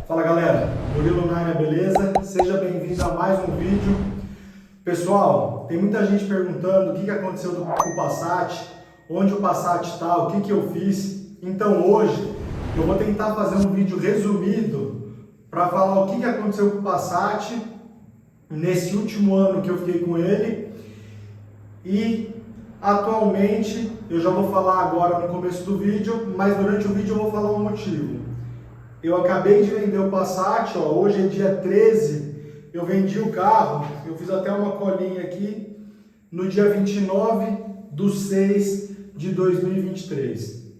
Fala galera, Murilo na área, beleza? Seja bem-vindo a mais um vídeo. Pessoal, tem muita gente perguntando o que aconteceu com o Passat, onde o Passat está, o que eu fiz. Então hoje eu vou tentar fazer um vídeo resumido para falar o que aconteceu com o Passat nesse último ano que eu fiquei com ele e atualmente eu já vou falar agora no começo do vídeo, mas durante o vídeo eu vou falar um motivo. Eu acabei de vender o Passat, ó, hoje é dia 13, eu vendi o carro, eu fiz até uma colinha aqui, no dia 29/6/2023.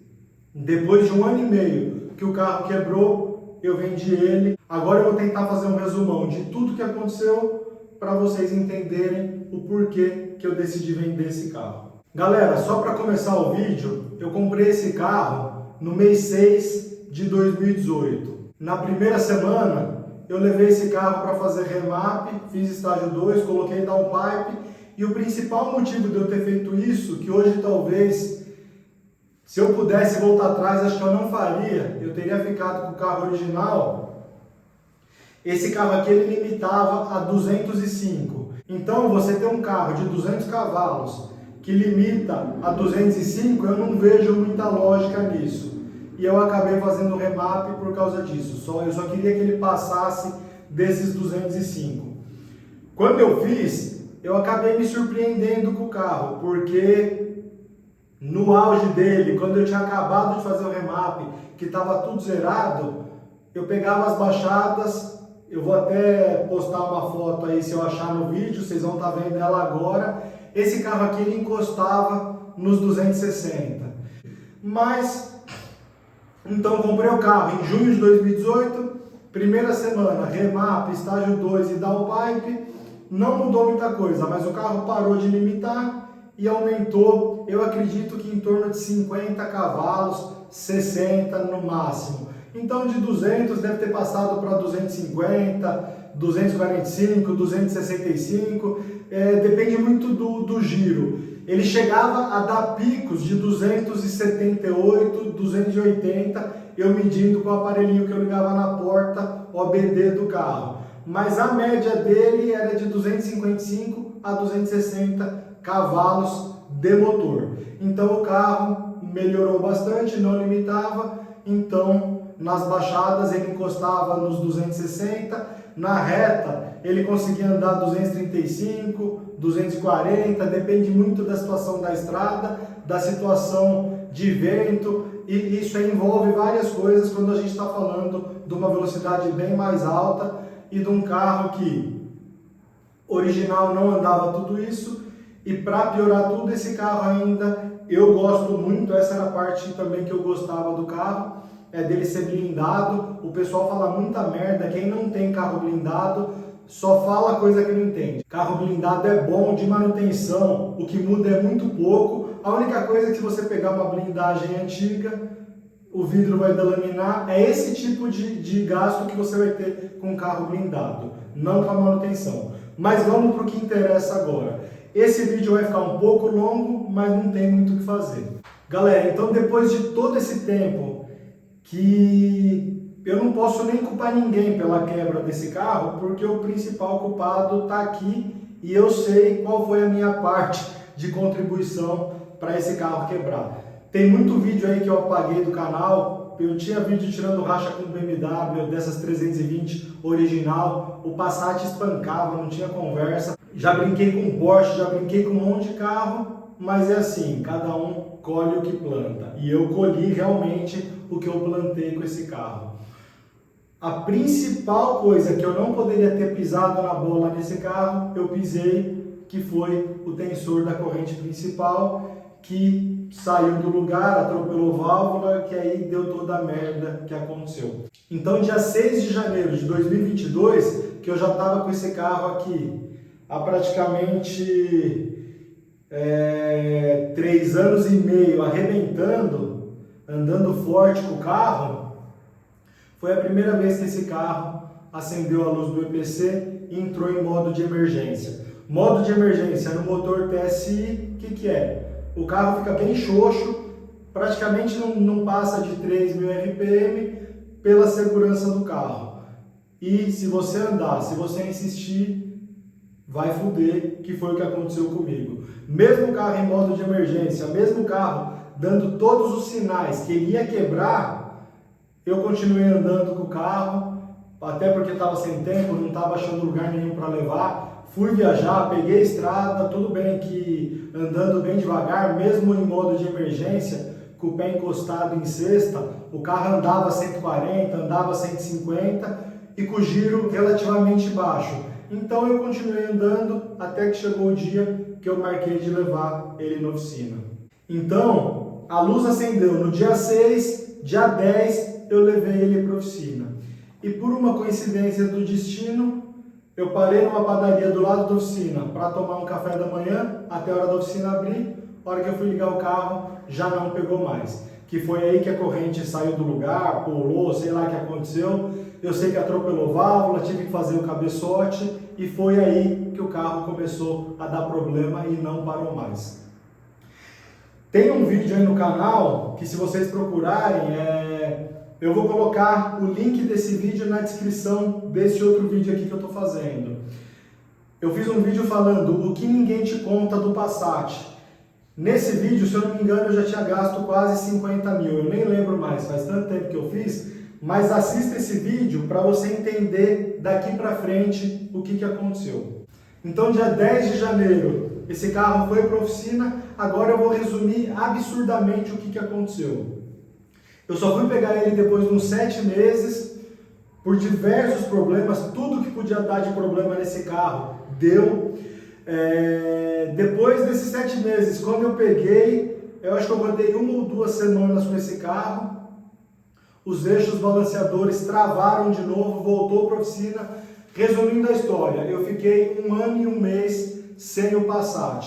Depois de 1 ano e meio que o carro quebrou, eu vendi ele. Agora eu vou tentar fazer um resumão de tudo que aconteceu para vocês entenderem o porquê que eu decidi vender esse carro. Galera, só para começar o vídeo, eu comprei esse carro no mês 6 de 2018. Na primeira semana, eu levei esse carro para fazer remap, fiz estágio 2, coloquei downpipe, e o principal motivo de eu ter feito isso, que hoje talvez, se eu pudesse voltar atrás, acho que eu não faria, eu teria ficado com o carro original. Esse carro aqui ele limitava a 205. Então, você ter um carro de 200 cavalos que limita a 205, eu não vejo muita lógica nisso. E eu acabei fazendo remap por causa disso. Eu só queria que ele passasse desses 205. Quando eu fiz, eu acabei me surpreendendo com o carro, porque no auge dele, quando eu tinha acabado de fazer o remap, que estava tudo zerado, eu pegava as baixadas, eu vou até postar uma foto aí se eu achar no vídeo, vocês vão estar vendo ela agora. Esse carro aqui ele encostava nos 260. Mas então comprei o carro em junho de 2018, primeira semana, remap, estágio 2 e downpipe, não mudou muita coisa, mas o carro parou de limitar e aumentou, eu acredito que em torno de 50 cavalos, 60 no máximo. Então de 200 deve ter passado para 250, 245, 265, depende muito do giro. Ele chegava a dar picos de 278, 280, eu medindo com o aparelhinho que eu ligava na porta OBD do carro. Mas a média dele era de 255 a 260 cavalos de motor. Então o carro melhorou bastante, não limitava, então nas baixadas ele encostava nos 260, na reta ele conseguia andar 235, 240, depende muito da situação da estrada, da situação de vento, e isso aí envolve várias coisas quando a gente está falando de uma velocidade bem mais alta e de um carro que original não andava tudo isso, e para piorar tudo, esse carro ainda, eu gosto muito, essa era a parte também que eu gostava do carro, dele ser blindado. O pessoal fala muita merda, quem não tem carro blindado só fala coisa que não entende. Carro blindado é bom de manutenção, o que muda é muito pouco. A única coisa é que se você pegar uma blindagem antiga, o vidro vai delaminar. É esse tipo de gasto que você vai ter com carro blindado, não com a manutenção. Mas vamos para o que interessa agora. Esse vídeo vai ficar um pouco longo, mas não tem muito o que fazer. Galera, então depois de todo esse tempo que eu não posso nem culpar ninguém pela quebra desse carro, porque o principal culpado está aqui e eu sei qual foi a minha parte de contribuição para esse carro quebrar. Tem muito vídeo aí que eu apaguei do canal, eu tinha vídeo tirando racha com BMW, dessas 320 original, o Passat espancava, não tinha conversa. Já brinquei com Porsche, já brinquei com um monte de carro, mas é assim, cada um colhe o que planta. E eu colhi realmente o que eu plantei com esse carro. A principal coisa que eu não poderia ter pisado na bola nesse carro, eu pisei, que foi o tensor da corrente principal, que saiu do lugar, atropelou válvula, que aí deu toda a merda que aconteceu. Então, dia 6 de janeiro de 2022, que eu já estava com esse carro aqui há praticamente 3 anos e meio arrebentando, andando forte com o carro, foi a primeira vez que esse carro acendeu a luz do EPC e entrou em modo de emergência. Modo de emergência no motor TSI, o que é? O carro fica bem xoxo, praticamente não passa de 3.000 RPM, pela segurança do carro. E se você andar, se você insistir, vai foder, que foi o que aconteceu comigo. Mesmo o carro em modo de emergência, mesmo o carro dando todos os sinais que ele ia quebrar, eu continuei andando com o carro, até porque estava sem tempo, não estava achando lugar nenhum para levar. Fui viajar, peguei a estrada, tudo bem que andando bem devagar, mesmo em modo de emergência, com o pé encostado em cesta, o carro andava 140, andava 150 e com o giro relativamente baixo. Então eu continuei andando até que chegou o dia que eu marquei de levar ele na oficina. Então, a luz acendeu no dia 6, dia 10 eu levei ele para a oficina. E por uma coincidência do destino, eu parei numa padaria do lado da oficina para tomar um café da manhã, até a hora da oficina abrir. A hora que eu fui ligar o carro, já não pegou mais. Que foi aí que a corrente saiu do lugar, pulou, sei lá o que aconteceu. Eu sei que atropelou válvula, tive que fazer o cabeçote e foi aí que o carro começou a dar problema e não parou mais. Tem um vídeo aí no canal que, se vocês procurarem, eu vou colocar o link desse vídeo na descrição desse outro vídeo aqui que eu estou fazendo. Eu fiz um vídeo falando o que ninguém te conta do Passat. Nesse vídeo, se eu não me engano, eu já tinha gasto quase 50 mil. Eu nem lembro mais, faz tanto tempo que eu fiz. Mas assista esse vídeo para você entender daqui para frente o que aconteceu. Então, dia 10 de janeiro, esse carro foi para a oficina. Agora eu vou resumir absurdamente o que aconteceu. Eu só fui pegar ele depois de uns 7 meses, por diversos problemas. Tudo que podia dar de problema nesse carro deu. Depois desses 7 meses, quando eu peguei, eu acho que eu rodei 1 ou 2 semanas com esse carro. Os eixos balanceadores travaram de novo, voltou para a oficina. Resumindo a história, eu fiquei 1 ano e 1 mês sem o Passat.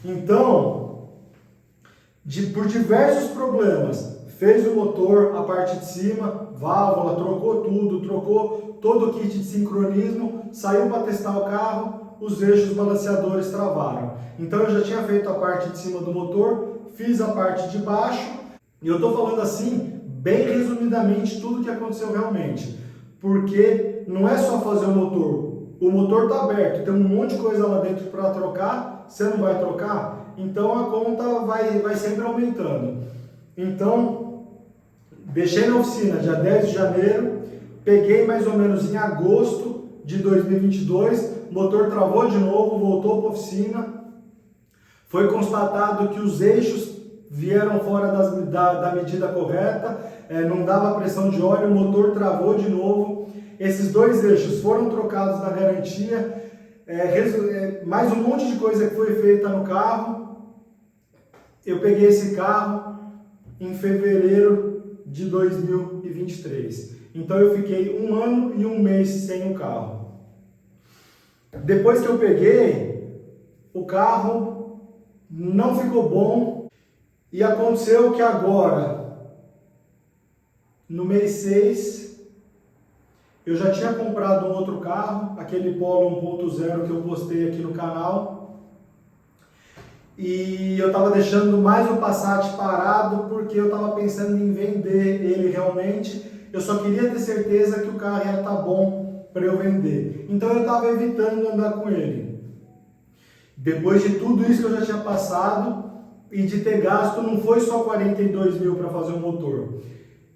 Então, por diversos problemas, fez o motor, a parte de cima, válvula, trocou tudo, trocou todo o kit de sincronismo, saiu para testar o carro, os eixos balanceadores travaram. Então eu já tinha feito a parte de cima do motor, fiz a parte de baixo, e eu estou falando assim, bem resumidamente, tudo o que aconteceu realmente. Porque não é só fazer o motor está aberto, tem um monte de coisa lá dentro para trocar, você não vai trocar, então a conta vai sempre aumentando. Então, deixei na oficina dia 10 de janeiro, peguei mais ou menos em agosto de 2022, o motor travou de novo, voltou para a oficina, foi constatado que os eixos vieram fora da medida correta, não dava pressão de óleo, o motor travou de novo. Esses 2 eixos foram trocados na garantia, mais um monte de coisa que foi feita no carro. Eu peguei esse carro em fevereiro de 2023. Então eu fiquei 1 ano e 1 mês sem o carro. Depois que eu peguei, o carro não ficou bom e aconteceu que agora, no mês 6, eu já tinha comprado um outro carro, aquele Polo 1.0 que eu postei aqui no canal. E eu estava deixando mais o Passat parado porque eu estava pensando em vender ele realmente. Eu só queria ter certeza que o carro ia estar bom para eu vender. Então eu estava evitando andar com ele. Depois de tudo isso que eu já tinha passado e de ter gasto, não foi só 42 mil para fazer o motor.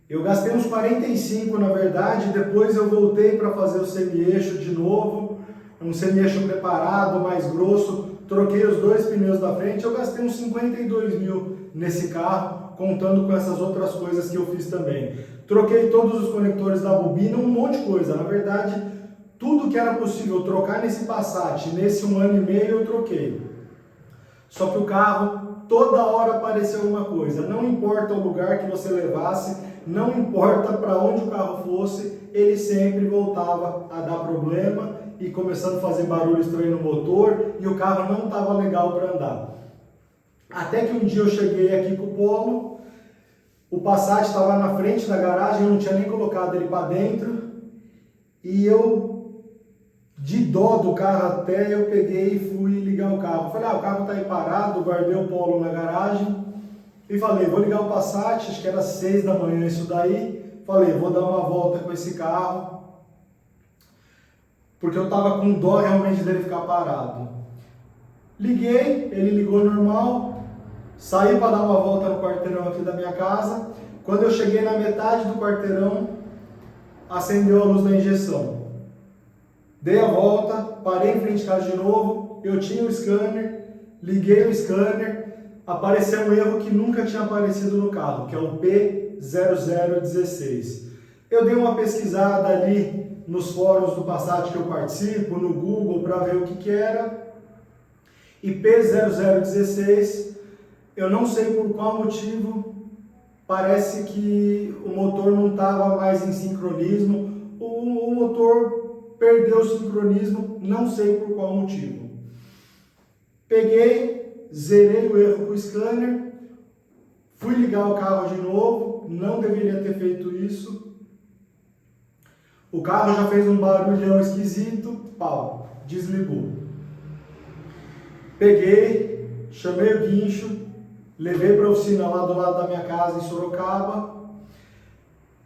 Eu gastei uns 45 na verdade, depois eu voltei para fazer o semi-eixo de novo, um semi-eixo preparado, mais grosso, troquei os 2 pneus da frente, eu gastei uns 52 mil nesse carro, contando com essas outras coisas que eu fiz também. Troquei todos os conectores da bobina, um monte de coisa, na verdade, tudo que era possível trocar nesse Passat, nesse 1 ano e meio eu troquei. Só que o carro, toda hora apareceu alguma coisa, não importa o lugar que você levasse, não importa para onde o carro fosse, ele sempre voltava a dar problema e começando a fazer barulho estranho no motor e o carro não estava legal para andar. Até que um dia eu cheguei aqui com o Polo, o Passat estava na frente da garagem, eu não tinha nem colocado ele para dentro e eu, de dó do carro até, eu peguei e fui ligar o carro. Falei, o carro está aí parado, guardei o Polo na garagem. E falei, vou ligar o Passat, acho que era 6 da manhã isso daí. falei, vou dar uma volta com esse carro, porque eu estava com dó realmente dele ficar parado. Liguei, ele ligou normal, saí para dar uma volta no quarteirão aqui da minha casa. Quando eu cheguei na metade do quarteirão, acendeu a luz da injeção. Dei a volta, parei em frente de casa de novo, eu tinha o scanner, liguei o scanner, apareceu um erro que nunca tinha aparecido no carro, que é o P0016. Eu dei uma pesquisada ali nos fóruns do Passat que eu participo, no Google, para ver o que era. E P0016, eu não sei por qual motivo, parece que o motor não estava mais em sincronismo, o motor perdeu o sincronismo, não sei por qual motivo. Peguei, zerei o erro com o scanner, fui ligar o carro de novo, não deveria ter feito isso. O carro já fez um barulhão esquisito, pau, desligou. Peguei, chamei o guincho, levei para a oficina lá do lado da minha casa em Sorocaba.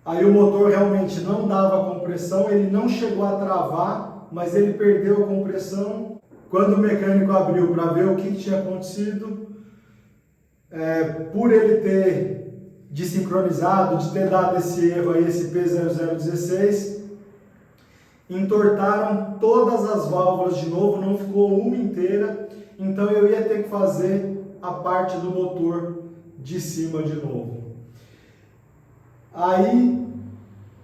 Aí o motor realmente não dava compressão, ele não chegou a travar, mas ele perdeu a compressão. Quando o mecânico abriu para ver o que tinha acontecido, por ele ter desincronizado, de ter dado esse erro aí, esse P0016, entortaram todas as válvulas de novo, não ficou uma inteira, então eu ia ter que fazer a parte do motor de cima de novo. Aí,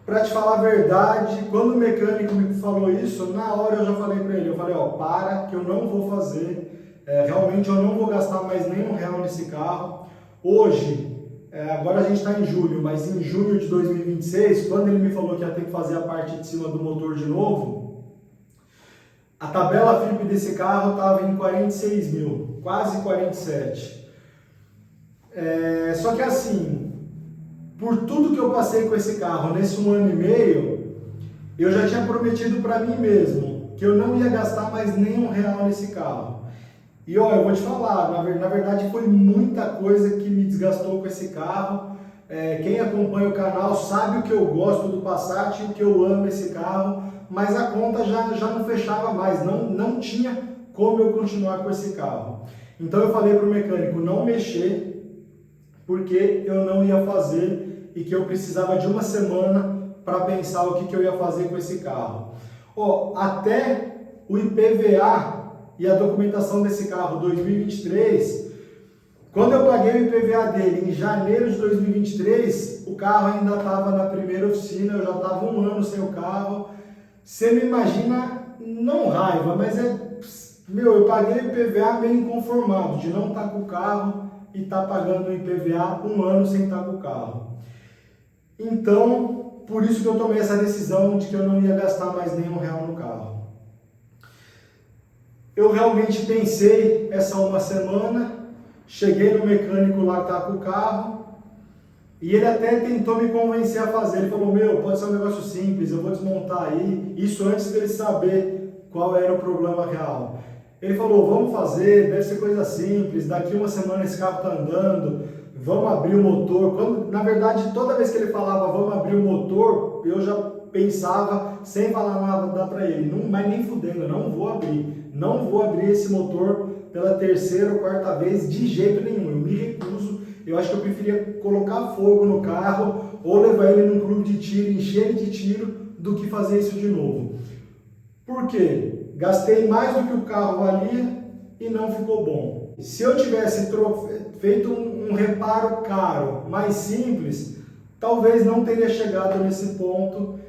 para te falar a verdade, quando o mecânico me falou isso, na hora eu já falei para ele, ó, para que eu não vou fazer, realmente eu não vou gastar mais nenhum real nesse carro. Hoje, agora a gente está em julho, mas em junho de 2026, quando ele me falou que ia ter que fazer a parte de cima do motor de novo, a tabela FIP desse carro estava em 46 mil, quase 47. Só que assim, por tudo que eu passei com esse carro nesse 1 ano e meio, eu já tinha prometido para mim mesmo que eu não ia gastar mais nenhum real nesse carro. E ó, eu vou te falar, na verdade foi muita coisa que me desgastou com esse carro. Quem acompanha o canal sabe o que eu gosto do Passat e o que eu amo esse carro, mas a conta já não fechava mais, não tinha como eu continuar com esse carro. Então eu falei para o mecânico não mexer, porque eu não ia fazer e que eu precisava de uma semana para pensar o que eu ia fazer com esse carro. Até o IPVA e a documentação desse carro 2023, quando eu paguei o IPVA dele em janeiro de 2023, o carro ainda estava na primeira oficina, eu já estava 1 ano sem o carro. Você me imagina, não raiva, mas eu paguei o IPVA meio inconformado de não estar com o carro e estar pagando o IPVA 1 ano sem estar com o carro. Então, por isso que eu tomei essa decisão de que eu não ia gastar mais nenhum real no carro. Eu realmente pensei essa uma semana, cheguei no mecânico lá que estava com o carro, e ele até tentou me convencer a fazer. Ele falou, pode ser um negócio simples, eu vou desmontar aí. Isso antes dele saber qual era o problema real. Ele falou, vamos fazer, deve ser coisa simples, daqui uma semana esse carro está andando, vamos abrir o motor. Na verdade, toda vez que ele falava, vamos abrir o motor, eu já pensava, sem falar nada para ele, mas nem fudendo, não vou abrir esse motor pela terceira ou quarta vez, de jeito nenhum, eu me recuso. Eu acho que eu preferia colocar fogo no carro ou levar ele num clube de tiro, encher ele de tiro, do que fazer isso de novo. Por quê? Gastei mais do que o carro valia e não ficou bom. Se eu tivesse feito um reparo caro, mais simples, talvez não teria chegado nesse ponto,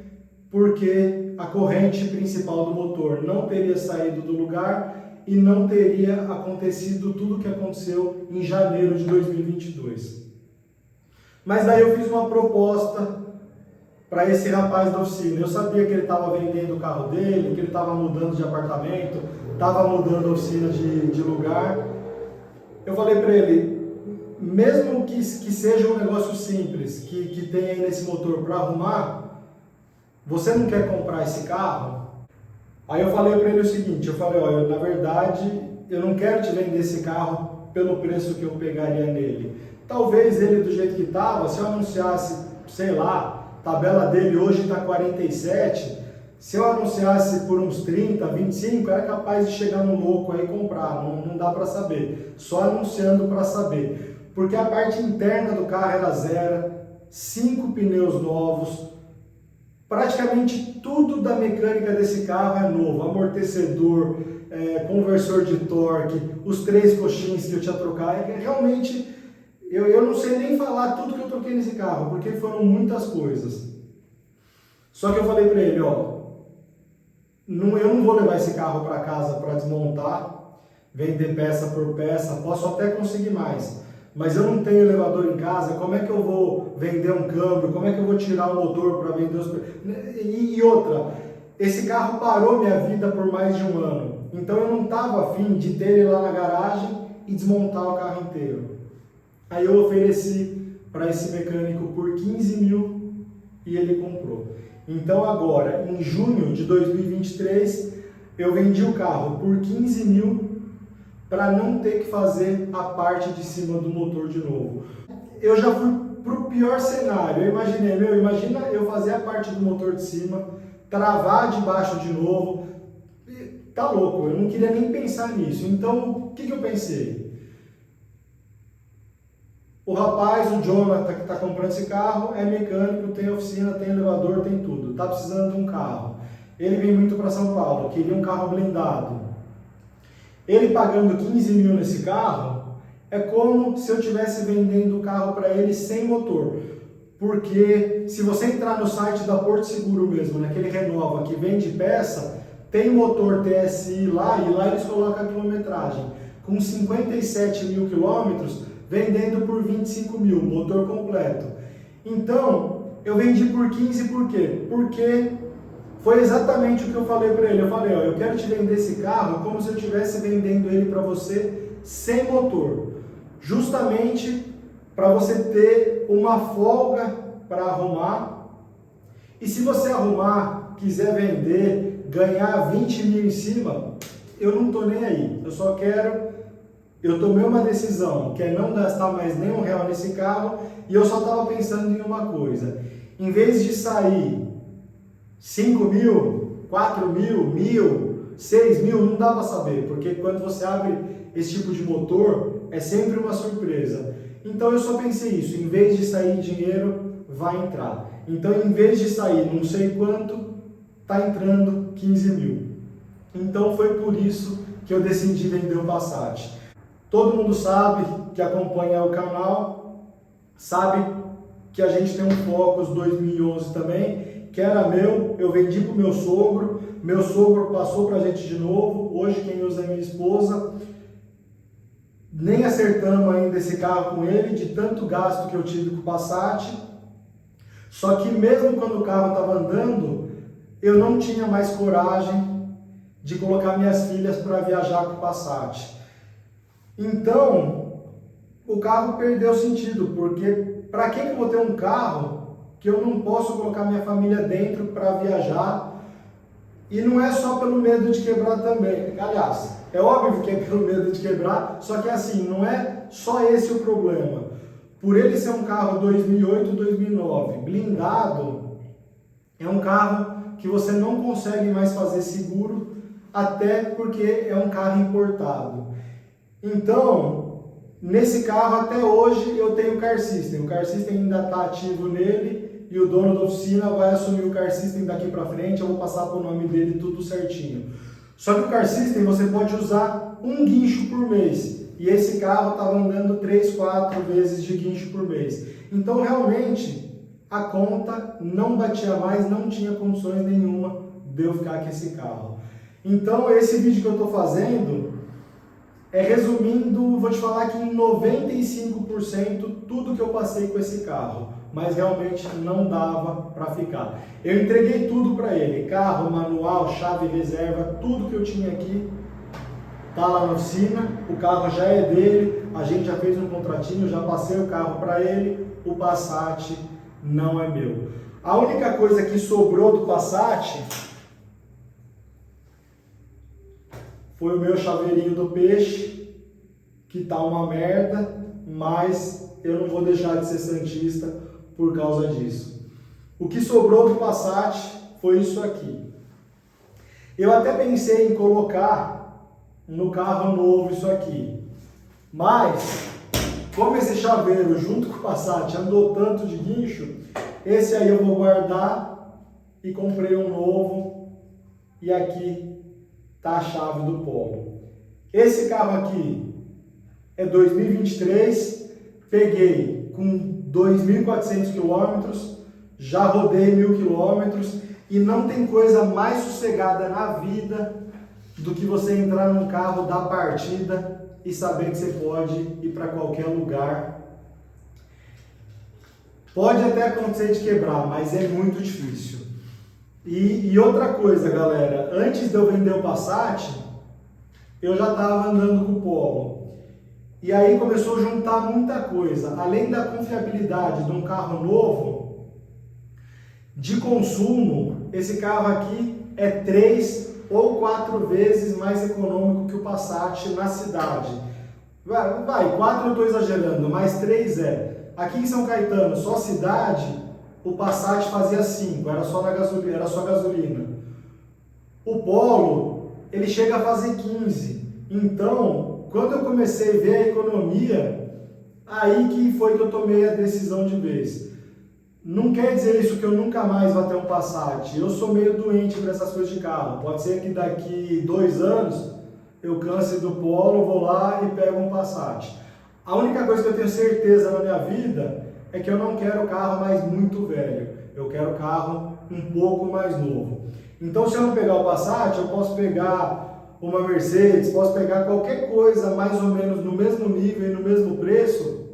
porque a corrente principal do motor não teria saído do lugar e não teria acontecido tudo o que aconteceu em janeiro de 2022. Mas daí eu fiz uma proposta para esse rapaz da oficina. Eu sabia que ele estava vendendo o carro dele, que ele estava mudando de apartamento, estava mudando a oficina de lugar. Eu falei para ele, mesmo que seja um negócio simples, que tem aí nesse motor para arrumar, você não quer comprar esse carro? Aí eu falei para ele o seguinte, olha, na verdade, eu não quero te vender esse carro pelo preço que eu pegaria nele. Talvez ele, do jeito que estava, se eu anunciasse, sei lá, a tabela dele hoje está 47, se eu anunciasse por uns 30, 25, era capaz de chegar no louco aí e comprar, não dá para saber, só anunciando para saber, porque a parte interna do carro era zero, 5 pneus novos, praticamente tudo da mecânica desse carro é novo, amortecedor, conversor de torque, os 3 coxins que eu tinha trocado, realmente eu não sei nem falar tudo que eu troquei nesse carro, porque foram muitas coisas. Só que eu falei para ele, ó, eu não vou levar esse carro para casa para desmontar, vender peça por peça, posso até conseguir mais, mas eu não tenho elevador em casa, como é que eu vou vender um câmbio, como é que eu vou tirar o motor para vender os... E outra, esse carro parou minha vida por mais de 1 ano, então eu não estava afim de ter ele lá na garagem e desmontar o carro inteiro. Aí eu ofereci para esse mecânico por 15 mil e ele comprou. Então agora, em junho de 2023, eu vendi o carro por 15 mil para não ter que fazer a parte de cima do motor de novo. Eu já fui para o pior cenário, eu imaginei, imagina eu fazer a parte do motor de cima, travar de baixo de novo, tá louco, eu não queria nem pensar nisso. Então, o que eu pensei? O rapaz, o Jonathan, que está comprando esse carro, é mecânico, tem oficina, tem elevador, tem tudo. Está precisando de um carro. Ele vem muito para São Paulo, queria um carro blindado. Ele pagando 15 mil nesse carro, é como se eu estivesse vendendo o carro para ele sem motor. Porque se você entrar no site da Porto Seguro mesmo, naquele Renova que vende peça, tem motor TSI lá e lá eles colocam a quilometragem. Com 57 mil quilômetros, vendendo por 25 mil, motor completo. Então, eu vendi por 15 por quê? Porque foi exatamente o que eu falei para ele. Eu falei, ó, eu quero te vender esse carro como se eu estivesse vendendo ele para você sem motor. Justamente para você ter uma folga para arrumar. E se você arrumar, quiser vender, ganhar 20 mil em cima, eu não estou nem aí. Eu só quero... Eu tomei uma decisão, que é não gastar mais nem R$1 nesse carro, e eu só estava pensando em uma coisa. Em vez de sair 5 mil, 4 mil, 1.000, 6 mil, não dá para saber, porque quando você abre esse tipo de motor, é sempre uma surpresa. Então eu só pensei isso, em vez de sair dinheiro, vai entrar. Então em vez de sair não sei quanto, está entrando 15 mil. Então foi por isso que eu decidi vender o Passat. Todo mundo sabe que acompanha o canal, sabe que a gente tem um Focus 2011 também, que era meu, eu vendi para o meu sogro passou para a gente de novo, hoje quem usa é minha esposa. Nem acertamos ainda esse carro com ele, de tanto gasto que eu tive com o Passat. Só que mesmo quando o carro estava andando, eu não tinha mais coragem de colocar minhas filhas para viajar com o Passat. Então, o carro perdeu sentido, porque para que eu vou ter um carro que eu não posso colocar minha família dentro para viajar? E não é só pelo medo de quebrar também. Aliás, é óbvio que é pelo medo de quebrar, só que assim, não é só esse o problema. Por ele ser um carro 2008, 2009, blindado, é um carro que você não consegue mais fazer seguro, até porque é um carro importado. Então, nesse carro até hoje eu tenho o Car System. O Car System ainda está ativo nele e o dono da oficina vai assumir o Car System daqui para frente. Eu vou passar para o nome dele tudo certinho. Só que o Car System você pode usar um guincho por mês. E esse carro estava andando 3, 4 vezes de guincho por mês. Então realmente a conta não batia mais, não tinha condições nenhuma de eu ficar com esse carro. Então esse vídeo que eu estou fazendo... resumindo, vou te falar que em 95% tudo que eu passei com esse carro, mas realmente não dava para ficar. Eu entreguei tudo para ele, carro, manual, chave, reserva, tudo que eu tinha aqui tá lá na oficina, o carro já é dele, a gente já fez um contratinho, já passei o carro para ele, o Passat não é meu. A única coisa que sobrou do Passat foi o meu chaveirinho do peixe, que tá uma merda, mas eu não vou deixar de ser santista por causa disso. O que sobrou do Passat foi isso aqui. Eu até pensei em colocar no carro novo isso aqui, mas como esse chaveiro junto com o Passat andou tanto de guincho, esse aí eu vou guardar e comprei um novo e aqui tá a chave do Polo. Esse carro aqui é 2023, peguei com 2.400 quilômetros, já rodei 1.000 quilômetros e não tem coisa mais sossegada na vida do que você entrar num carro da partida e saber que você pode ir para qualquer lugar. Pode até acontecer de quebrar, mas é muito difícil. E outra coisa, galera, antes de eu vender o Passat, eu já estava andando com o Polo. E aí começou a juntar muita coisa. Além da confiabilidade de um carro novo, de consumo, esse carro aqui é 3 ou 4 vezes mais econômico que o Passat na cidade. Vai, 4 eu estou exagerando, mas 3 é. Aqui em São Caetano, só cidade, o Passat fazia 5, era só gasolina. O Polo, ele chega a fazer 15. Então, quando eu comecei a ver a economia, aí que foi que eu tomei a decisão de vez. Não quer dizer isso que eu nunca mais vou ter um Passat. Eu sou meio doente para essas coisas de carro. Pode ser que daqui 2 anos eu canse do Polo, vou lá e pego um Passat. A única coisa que eu tenho certeza na minha vida é que eu não quero carro mais muito velho. Eu quero carro um pouco mais novo. Então, se eu não pegar o Passat, eu posso pegar uma Mercedes, posso pegar qualquer coisa mais ou menos no mesmo nível e no mesmo preço,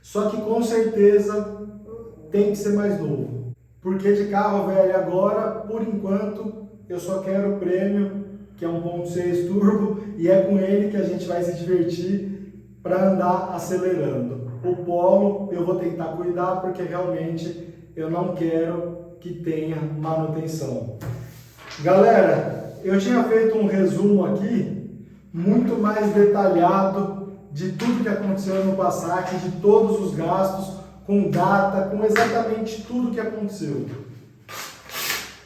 só que com certeza tem que ser mais novo. Porque de carro velho agora, por enquanto, eu só quero o Premium, que é 1.6 turbo, e é com ele que a gente vai se divertir para andar acelerando. O Polo eu vou tentar cuidar porque realmente eu não quero que tenha manutenção. Galera, eu tinha feito um resumo aqui muito mais detalhado de tudo que aconteceu no Passat, de todos os gastos, com data, com exatamente tudo que aconteceu.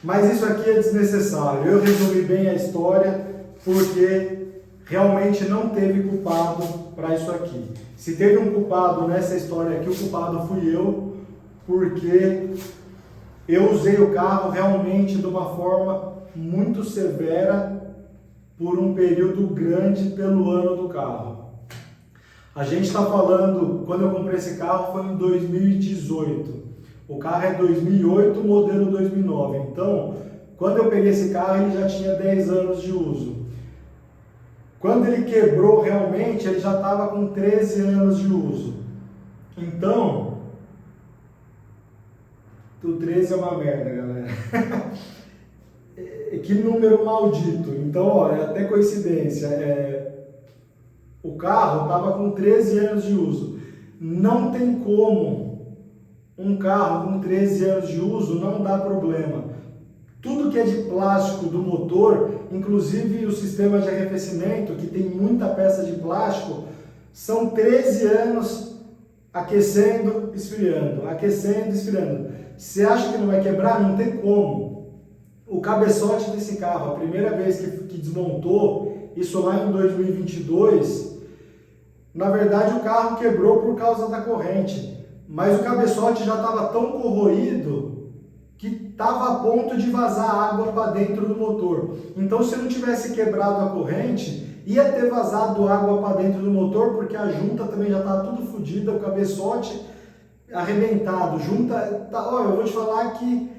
Mas isso aqui é desnecessário. Eu resumi bem a história porque realmente não teve culpado para isso aqui. Se teve um culpado nessa história aqui, o culpado fui eu, porque eu usei o carro realmente de uma forma muito severa por um período grande pelo ano do carro. A gente está falando, quando eu comprei esse carro foi em 2018. O carro é 2008, modelo 2009. Então, quando eu peguei esse carro, ele já tinha 10 anos de uso. Quando ele quebrou realmente, ele já estava com 13 anos de uso. Então, o 13 é uma merda, galera. Que número maldito. Então, olha, é até coincidência. O carro estava com 13 anos de uso. Não tem como um carro com 13 anos de uso não dá problema. Tudo que é de plástico do motor, inclusive o sistema de arrefecimento, que tem muita peça de plástico, são 13 anos aquecendo, esfriando, aquecendo, esfriando. Você acha que não vai quebrar? Não tem como. O cabeçote desse carro, a primeira vez que desmontou, isso lá em 2022, na verdade o carro quebrou por causa da corrente, mas o cabeçote já estava tão corroído que estava a ponto de vazar água para dentro do motor. Então, se não tivesse quebrado a corrente, ia ter vazado água para dentro do motor, porque a junta também já estava tudo fodida, o cabeçote arrebentado. Olha, eu vou te falar que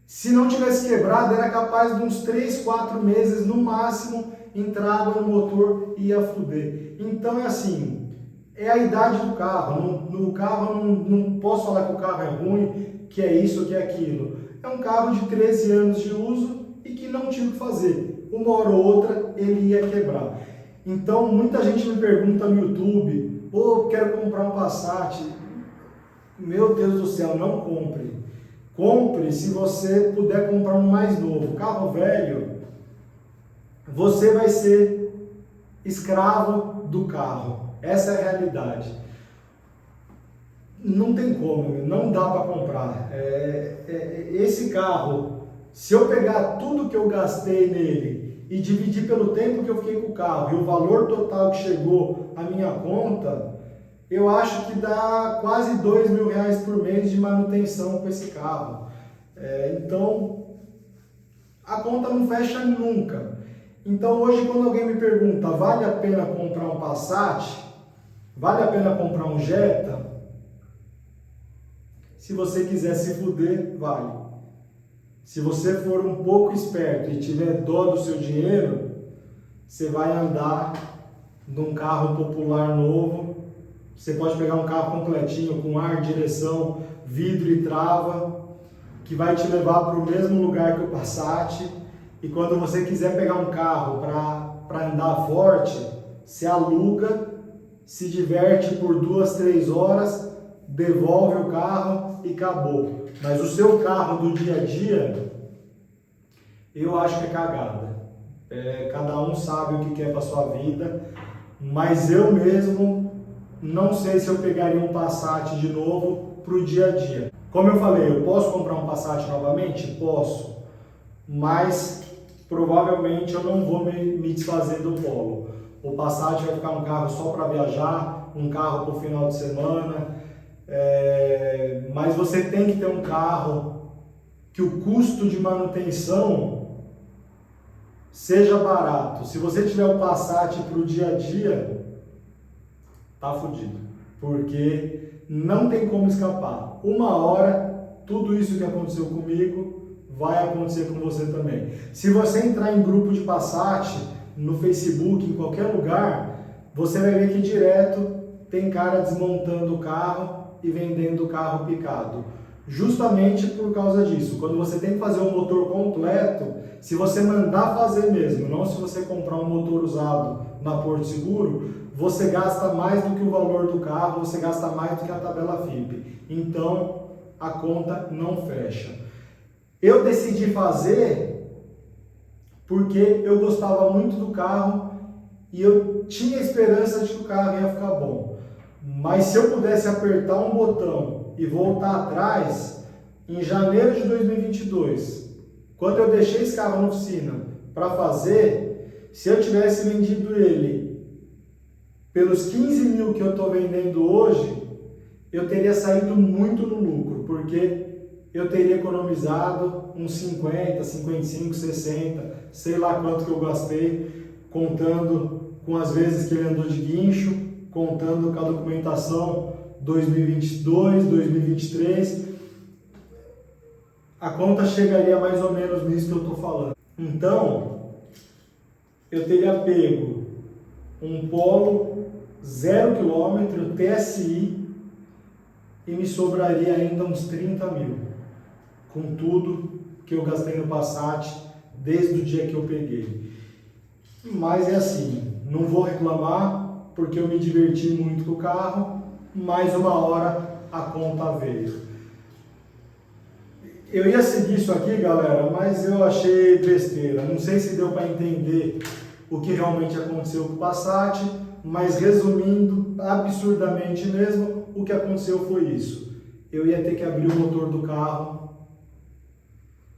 se não tivesse quebrado, era capaz de uns 3, 4 meses no máximo entrar água no motor e ia fuder. Então é assim, é a idade do carro. No carro não posso falar que o carro é ruim, que é isso, que é aquilo. É um carro de 13 anos de uso e que não tinha o que fazer. Uma hora ou outra ele ia quebrar. Então muita gente me pergunta no YouTube, quero comprar um Passat. Meu Deus do céu, não compre. Compre se você puder comprar um mais novo. Carro velho, você vai ser escravo do carro. Essa é a realidade. não tem como, não dá para comprar. Esse carro, se eu pegar tudo que eu gastei nele e dividir pelo tempo que eu fiquei com o carro e o valor total que chegou à minha conta, eu acho que dá quase R$ 2.000 por mês de manutenção com esse carro. Então, a conta não fecha nunca. Então, hoje, quando alguém me pergunta, vale a pena comprar um Passat? Vale a pena comprar um Jetta? Se você quiser se fuder, vale. Se você for um pouco esperto e tiver dó do seu dinheiro, você vai andar num carro popular novo. Você pode pegar um carro completinho com ar, direção, vidro e trava, que vai te levar para o mesmo lugar que o Passat. E quando você quiser pegar um carro para andar forte, você aluga, se diverte por 2, 3 horas, devolve o carro e acabou. Mas o seu carro do dia a dia, eu acho que é cagada. Cada um sabe o que quer para sua vida, mas eu mesmo não sei se eu pegaria um Passat de novo para o dia a dia. Como eu falei, eu posso comprar um Passat novamente? Posso, mas provavelmente eu não vou me desfazer do Polo. O Passat vai ficar um carro só para viajar, um carro para o final de semana, mas você tem que ter um carro que o custo de manutenção seja barato. Se você tiver o Passat para o dia a dia, tá fudido, porque não tem como escapar. Uma hora, tudo isso que aconteceu comigo vai acontecer com você também. Se você entrar em grupo de Passat, no Facebook, em qualquer lugar, você vai ver que direto tem cara desmontando o carro e vendendo o carro picado. Justamente por causa disso. Quando você tem que fazer um motor completo, se você mandar fazer mesmo, não se você comprar um motor usado na Porto Seguro, você gasta mais do que o valor do carro, você gasta mais do que a tabela FIPE. Então, a conta não fecha. Eu decidi fazer porque eu gostava muito do carro e eu tinha esperança de que o carro ia ficar bom. Mas se eu pudesse apertar um botão e voltar atrás, em janeiro de 2022, quando eu deixei esse carro na oficina para fazer, se eu tivesse vendido ele pelos 15 mil que eu estou vendendo hoje, eu teria saído muito no lucro, porque eu teria economizado uns 50, 55, 60, sei lá quanto que eu gastei, contando com as vezes que ele andou de guincho, contando com a documentação 2022, 2023, a conta chegaria mais ou menos nisso que eu estou falando. Então, eu teria pego um Polo 0 km TSI e me sobraria ainda uns 30 mil, com tudo que eu gastei no Passat desde o dia que eu peguei. Mas é assim, não vou reclamar porque eu me diverti muito com o carro, mais uma hora a conta veio. Eu ia seguir isso aqui, galera, mas eu achei besteira. Não sei se deu para entender o que realmente aconteceu com o Passat, mas resumindo, absurdamente mesmo, o que aconteceu foi isso. Eu ia ter que abrir o motor do carro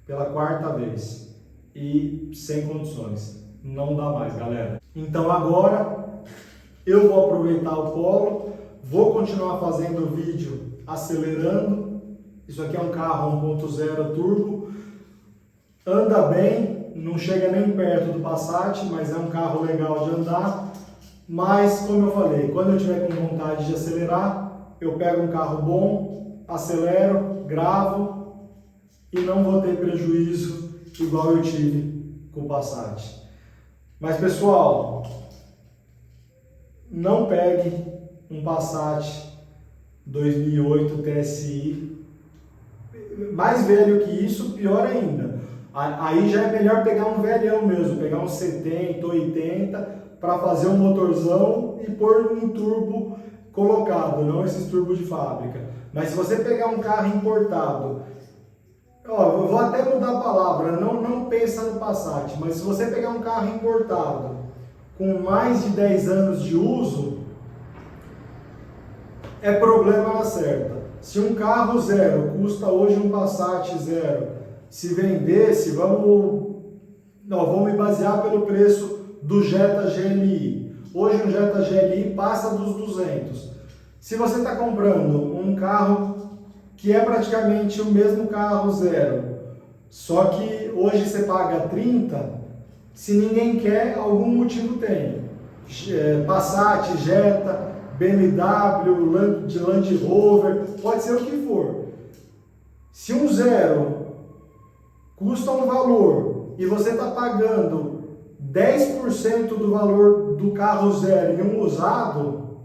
pela 4ª vez e sem condições. Não dá mais, galera. Então agora eu vou aproveitar o Polo, vou continuar fazendo vídeo acelerando. Isso aqui é um carro 1.0 turbo, anda bem, não chega nem perto do Passat, mas é um carro legal de andar. Mas, como eu falei, quando eu tiver com vontade de acelerar, eu pego um carro bom, acelero, gravo e não vou ter prejuízo igual eu tive com o Passat. Mas, pessoal, não pegue um Passat 2008 TSI. Mais velho que isso, pior ainda. Aí já é melhor pegar um velhão mesmo, pegar uns 70, 80 para fazer um motorzão e pôr um turbo colocado, não esses turbos de fábrica. Mas se você pegar um carro importado, eu vou até mudar a palavra, não pensa no Passat, mas se você pegar um carro importado com mais de 10 anos de uso, é problema na certa. Se um carro zero custa hoje um Passat zero, se vendesse, vamos me basear pelo preço do Jetta GLI. Hoje um Jetta GLI passa dos 200. Se você está comprando um carro que é praticamente o mesmo carro zero, só que hoje você paga 30, se ninguém quer, algum motivo tem. Passat, Jetta, BMW, Land Rover, pode ser o que for. Se um zero custa um valor e você está pagando 10% do valor do carro zero em um usado,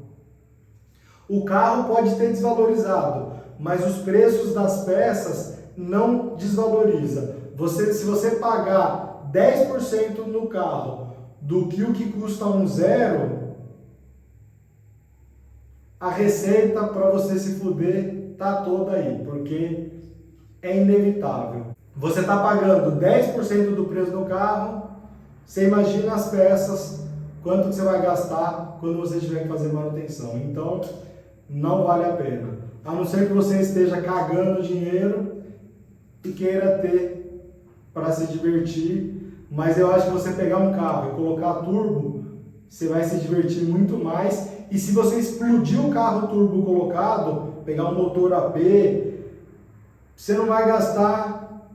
o carro pode ter desvalorizado, mas os preços das peças não desvaloriza. Se você pagar 10% no carro do que o que custa um zero, a receita para você se fuder tá toda aí, porque é inevitável. Você está pagando 10% do preço do carro, você imagina as peças, quanto que você vai gastar quando você tiver que fazer manutenção. Então, não vale a pena. A não ser que você esteja cagando dinheiro e queira ter para se divertir. Mas eu acho que você pegar um carro e colocar turbo, você vai se divertir muito mais. E se você explodir o carro turbo colocado, pegar um motor AP, você não vai gastar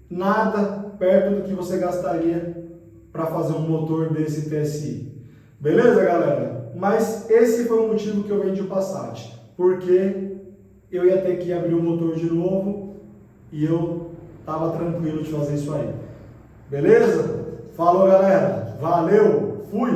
nada perto do que você gastaria para fazer um motor desse TSI. Beleza, galera? Mas esse foi o motivo que eu vendi o Passat. Porque eu ia ter que abrir o motor de novo e eu estava tranquilo de fazer isso aí. Beleza? Falou, galera. Valeu. Fui.